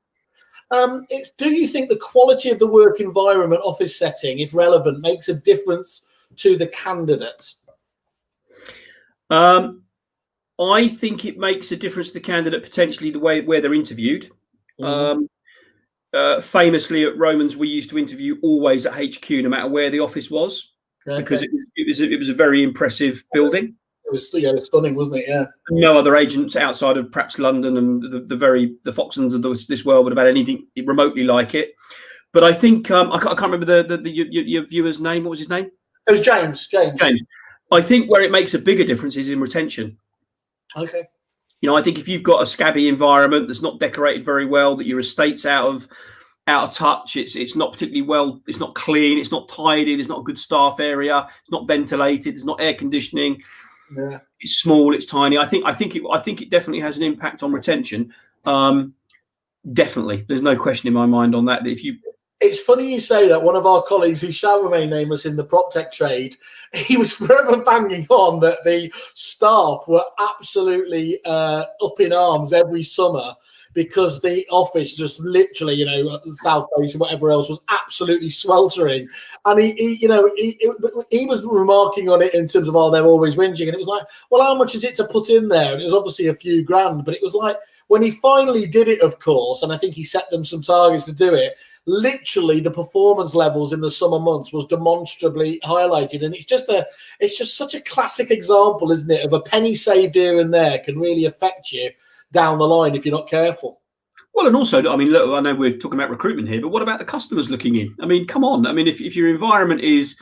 It's, do you think the quality of the work environment, office setting, if relevant, makes a difference to the candidates? I think it makes a difference to the candidate, potentially the way where they're interviewed. Famously at Romans, we used to interview always at HQ, no matter where the office was, because it was a very impressive building. It was stunning, wasn't it? Yeah. No other agents outside of perhaps London and the Foxtons of this world would have had anything remotely like it. But I think I can't remember your viewer's name. What was his name? It was James. James. I think where it makes a bigger difference is in retention. Okay. You know, I think if you've got a scabby environment that's not decorated very well, that your estate's out of touch, it's not particularly well, it's not clean, it's not tidy, there's not a good staff area, it's not ventilated, there's not air conditioning, it's small, it's tiny. I think it definitely has an impact on retention. Definitely, there's no question in my mind on that. It's funny you say that. One of our colleagues, who shall remain nameless, in the prop tech trade, he was forever banging on that the staff were absolutely up in arms every summer because the office just literally, South Face and whatever else was absolutely sweltering. And he was remarking on it in terms of, they're always whinging. And it was like, well, how much is it to put in there? And it was obviously a few grand, but it was like, when he finally did it, of course, and I think he set them some targets to do it, literally the performance levels in the summer months was demonstrably highlighted. And it's just such a classic example, isn't it, of a penny saved here and there can really affect you down the line if you're not careful. Well, and also, I mean, look, I know we're talking about recruitment here, but what about the customers looking in? I mean, come on. I mean, if your environment is,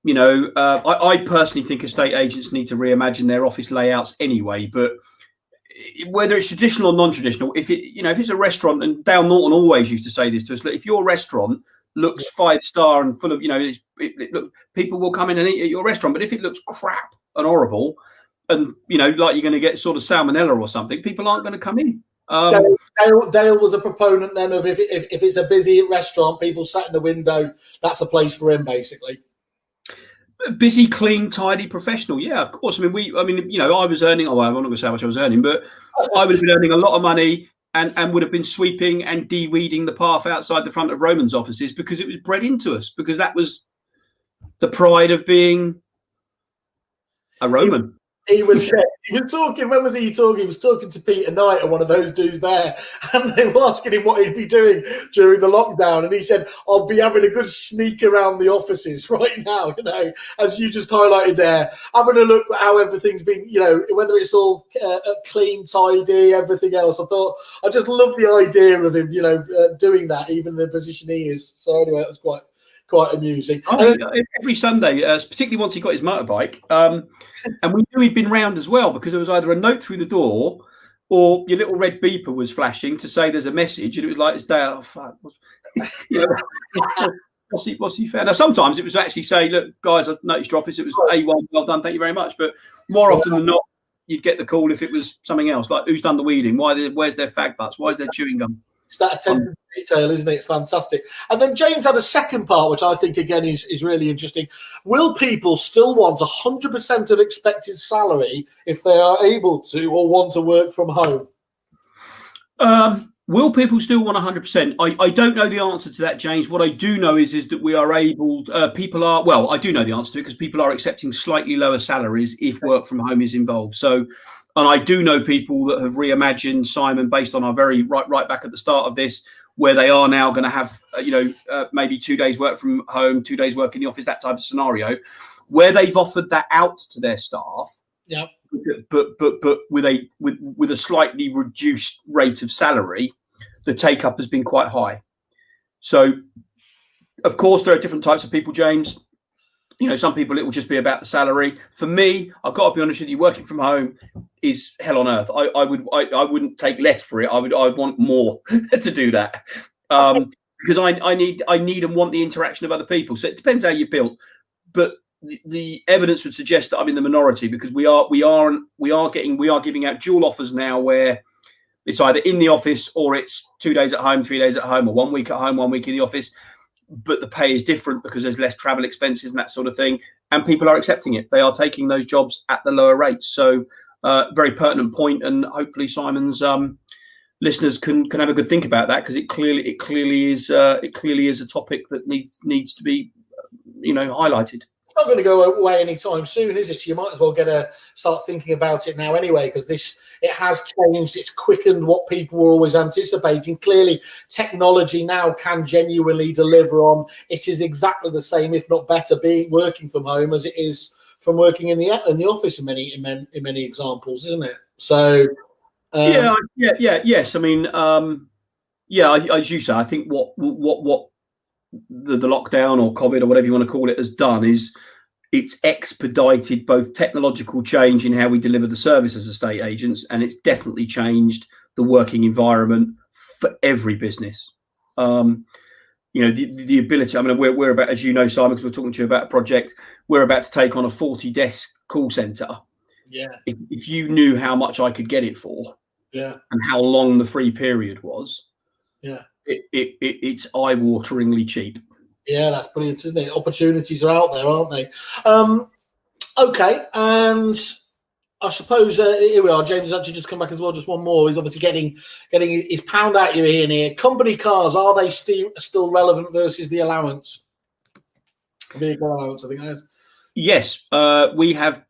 I personally think estate agents need to reimagine their office layouts anyway, but whether it's traditional or non-traditional, if it's a restaurant, and Dale Norton always used to say this to us, if your restaurant looks 5-star and full of, people will come in and eat at your restaurant, but if it looks crap and horrible, and like you're going to get sort of salmonella or something, people aren't going to come in. Dale was a proponent then of if it's a busy restaurant, people sat in the window, that's a place for him, basically. Busy, clean, tidy, professional. Yeah, of course. I was earning, I'm not going to say how much I was earning, but I would have been earning a lot of money and would have been sweeping and de-weeding the path outside the front of Roman's offices, because it was bred into us, because that was the pride of being a Roman. He was talking. When was he talking? He was talking to Peter Knight and one of those dudes there, and they were asking him what he'd be doing during the lockdown, and he said, "I'll be having a good sneak around the offices right now, as you just highlighted there, having a look at how everything's been, whether it's all clean, tidy, everything else." I just love the idea of him, doing that, even the position he is. So anyway, it was quite amusing. Every Sunday, particularly once he got his motorbike, and we knew he'd been round as well, because there was either a note through the door or your little red beeper was flashing to say there's a message, and it was like, it's Dale. Oh, fuck. What's he found? Now, sometimes it was actually say, look, guys, I've noticed your office. It was A1, well done, thank you very much. But more often than not, you'd get the call if it was something else, like who's done the weeding? Where's their fag butts? Why is there chewing gum? It's that attention to detail, isn't it? It's fantastic. And then James had a second part, which I think, again, is really interesting. Will people still want 100% of expected salary if they are able to or want to work from home? Will people still want 100%? I don't know the answer to that, James. What I do know is that we are able, people are, well, I do know the answer to it because people are accepting slightly lower salaries if work from home is involved. So, and I do know people that have reimagined, Simon, based on our very right back at the start of this, where they are now going to have, maybe 2 days work from home, 2 days work in the office, that type of scenario, where they've offered that out to their staff. Yeah. But with a slightly reduced rate of salary, the take up has been quite high. So, of course, there are different types of people, James. Some people it will just be about the salary. For me, I've got to be honest with you, working from home is hell on earth. I wouldn't take less for it. I'd want more to do that. Because I need and want the interaction of other people. So it depends how you're built. But the evidence would suggest that I'm in the minority, because we are giving out dual offers now where it's either in the office or it's 2 days at home, 3 days at home, or 1 week at home, 1 week in the office. But the pay is different because there's less travel expenses and that sort of thing. And people are accepting it. They are taking those jobs at the lower rates. So very pertinent point. And hopefully Simon's listeners can have a good think about that, because it clearly is a topic that needs to be highlighted. It's not going to go away anytime soon, is it? So you might as well start thinking about it now anyway, because it has changed. It's quickened what people were always anticipating. Clearly, technology now can genuinely deliver on. It is exactly the same, if not better, working from home as it is from working in the office in many examples, isn't it? So yes. I mean, as you say, I think what the lockdown or COVID or whatever you want to call it has done is it's expedited both technological change in how we deliver the service as estate agents, and it's definitely changed the working environment for every business. The ability, I mean, we're about, as you know, Simon, because we're talking to you about a project, we're about to take on a 40-desk call center. Yeah. If you knew how much I could get it for, yeah, and how long the free period was, yeah, it's eye-wateringly cheap. Yeah, that's brilliant, isn't it? Opportunities are out there, aren't they? Okay, and I suppose here we are. James has actually just come back as well. Just one more. He's obviously getting his pound out your ear here. Company cars, are they still relevant versus the allowance? Vehicle allowance, I think that is. Yes, we have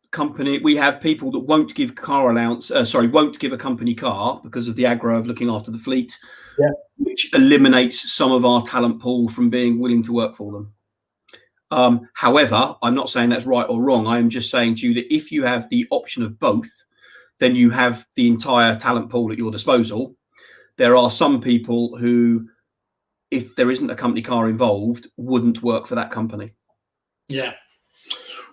people that won't give car allowance. Won't give a company car because of the aggro of looking after the fleet. Yeah. Which eliminates some of our talent pool from being willing to work for them. However, I'm not saying that's right or wrong. I'm just saying to you that if you have the option of both, then you have the entire talent pool at your disposal. There are some people who, if there isn't a company car involved, wouldn't work for that company. Yeah.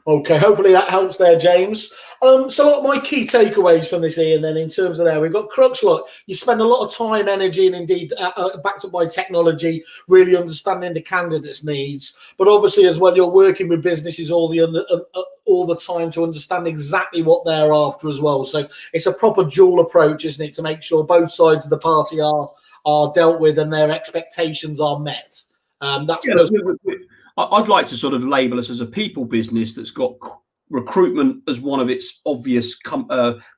Okay, hopefully that helps there, James. So my key takeaways from this, Ian, then, in terms of there, we've got Crux. Look, you spend a lot of time, energy, and indeed backed up by technology, really understanding the candidate's needs. But obviously, as well, you're working with businesses all the time to understand exactly what they're after as well. So it's a proper dual approach, isn't it, to make sure both sides of the party are dealt with and their expectations are met. I'd like to sort of label us as a people business that's got recruitment as one of its obvious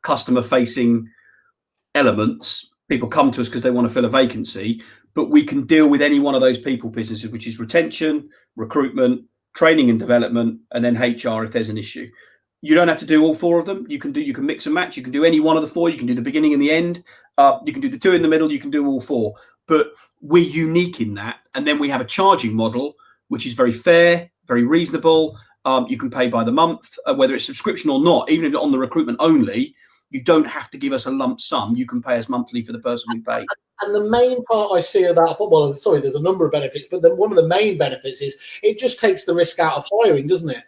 customer-facing elements. People come to us because they want to fill a vacancy, but we can deal with any one of those people businesses, which is retention, recruitment, training and development, and then HR if there's an issue. You don't have to do all four of them. You can mix and match. You can do any one of the four. You can do the beginning and the end. You can do the two in the middle. You can do all four. But we're unique in that. And then we have a charging model, which is very fair, very reasonable. You can pay by the month, whether it's subscription or not. Even if it's on the recruitment only, you don't have to give us a lump sum. You can pay us monthly for the person we pay. And the main part I see of that, well, sorry, there's a number of benefits, but then one of the main benefits is it just takes the risk out of hiring, doesn't it?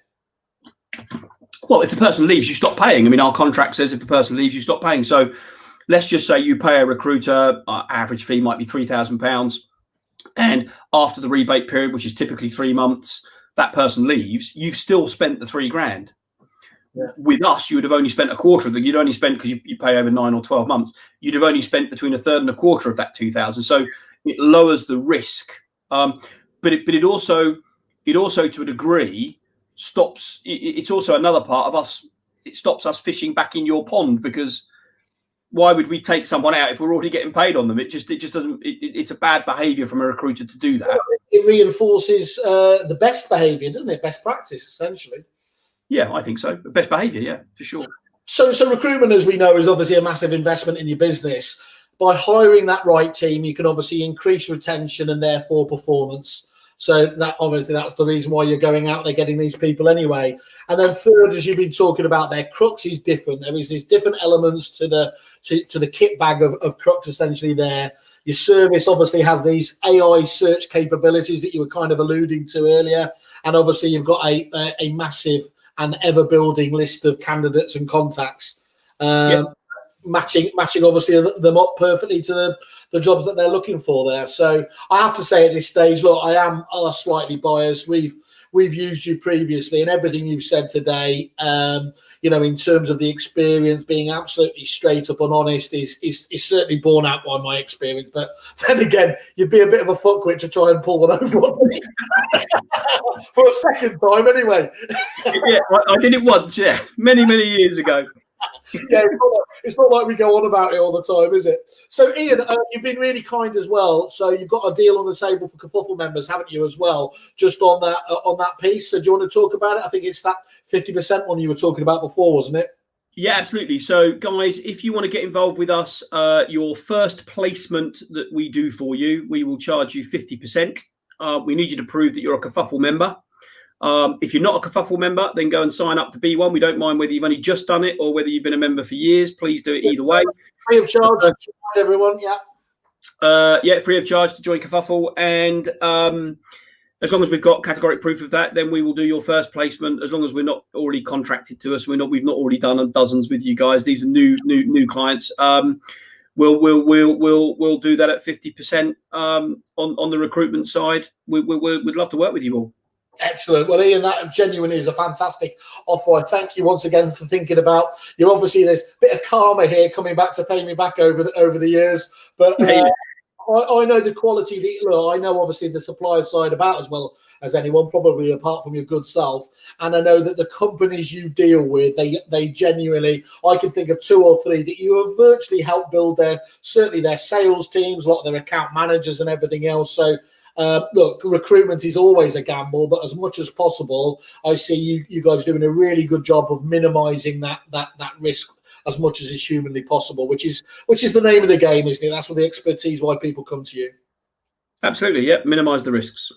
Well, if the person leaves, you stop paying. I mean, our contract says if the person leaves, you stop paying. So let's just say you pay a recruiter, average fee might be £3,000. And after the rebate period, which is typically 3 months, that person leaves, you've still spent the £3,000. Yeah. With us, you would have only spent a quarter of it. You'd only spent, because you pay over 9 or 12 months, you'd have only spent between a third and a quarter of that 2,000. So it lowers the risk. But it also to a degree stops. It's also another part of us. It stops us fishing back in your pond, because why would we take someone out if we're already getting paid on them? It just doesn't. It's a bad behaviour from a recruiter to do that. It reinforces the best behaviour, doesn't it? Best practice, essentially. Yeah, I think so. Best behaviour, yeah, for sure. So recruitment, as we know, is obviously a massive investment in your business. By hiring that right team, you can obviously increase retention and therefore performance. So that obviously that's the reason why you're going out there getting these people anyway. And then third, as you've been talking about there, Crux is different. There is these different elements to the kit bag of Crux essentially there. Your service obviously has these AI search capabilities that you were kind of alluding to earlier. And obviously you've got a massive and ever building list of candidates and contacts. Matching obviously them up perfectly to the jobs that they're looking for there. So I have to say at this stage, look, I am slightly biased. We've used you previously, and everything you've said today, in terms of the experience, being absolutely straight up and honest is certainly borne out by my experience. But then again, you'd be a bit of a fuckwit to try and pull one over on me for a second time anyway. Yeah, I did it once, many years ago. Yeah, it's not like we go on about it all the time, is it? So, Ian, you've been really kind as well. So, you've got a deal on the table for Kerfuffle members, haven't you, as well? Just on that piece. So, do you want to talk about it? I think it's that 50% one you were talking about before, wasn't it? Yeah, absolutely. So, guys, if you want to get involved with us, your first placement that we do for you, we will charge you 50%. We need you to prove that you're a Kerfuffle member. If you're not a Kerfuffle member, then go and sign up to be one. We don't mind whether you've only just done it or whether you've been a member for years. Please do it either way. Free of charge, everyone. Yeah. Free of charge to join Kerfuffle. And as long as we've got categoric proof of that, then we will do your first placement. As long as we're not already contracted to us, we've not already done dozens with you guys. These are new clients. We'll do that at 50% on the recruitment side. We'd love to work with you all. Excellent. Well, Ian, that genuinely is a fantastic offer. I thank you once again for thinking about. You're obviously there's a bit of karma here coming back to pay me back over the years, but I know the quality that I know obviously the supplier side about as well as anyone, probably apart from your good self. And I know that the companies you deal with, they genuinely, I can think of 2 or 3 that you have virtually helped build certainly their sales teams, a lot of their account managers and everything else. So. Look, recruitment is always a gamble, but as much as possible, I see you guys doing a really good job of minimising that risk as much as is humanly possible, which is the name of the game, isn't it? That's what the expertise why people come to you. Absolutely, yeah. Minimise the risks.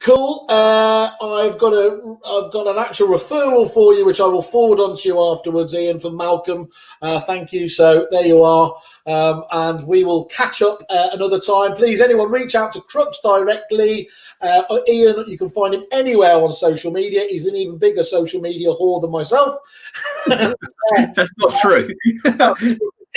Cool. I've got an actual referral for you, which I will forward on to you afterwards, Ian, from Malcolm. Thank you. So there you are. And we will catch up another time. Please, anyone, reach out to Crux directly. Ian, you can find him anywhere on social media. He's an even bigger social media whore than myself. That's not true.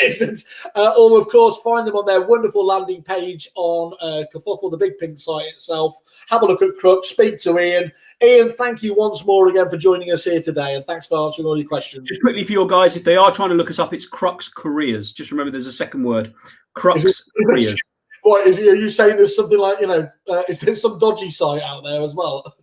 Isn't. Or, of course, find them on their wonderful landing page on Kerfuffle, the big pink site itself. Have a look at Crux, speak to Ian. Ian, thank you once more again for joining us here today, and thanks for answering all your questions. Just quickly for your guys, if they are trying to look us up, it's Crux Careers. Just remember there's a second word. Crux Careers. What, are you saying there's something like, is there some dodgy site out there as well?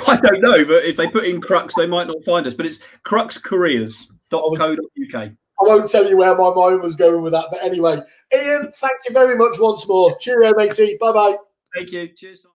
I don't know, but if they put in Crux, they might not find us. But it's cruxcareers.co.uk. I won't tell you where my mind was going with that. But anyway, Ian, thank you very much once more. Cheerio, matey. Bye-bye. Thank you. Cheers.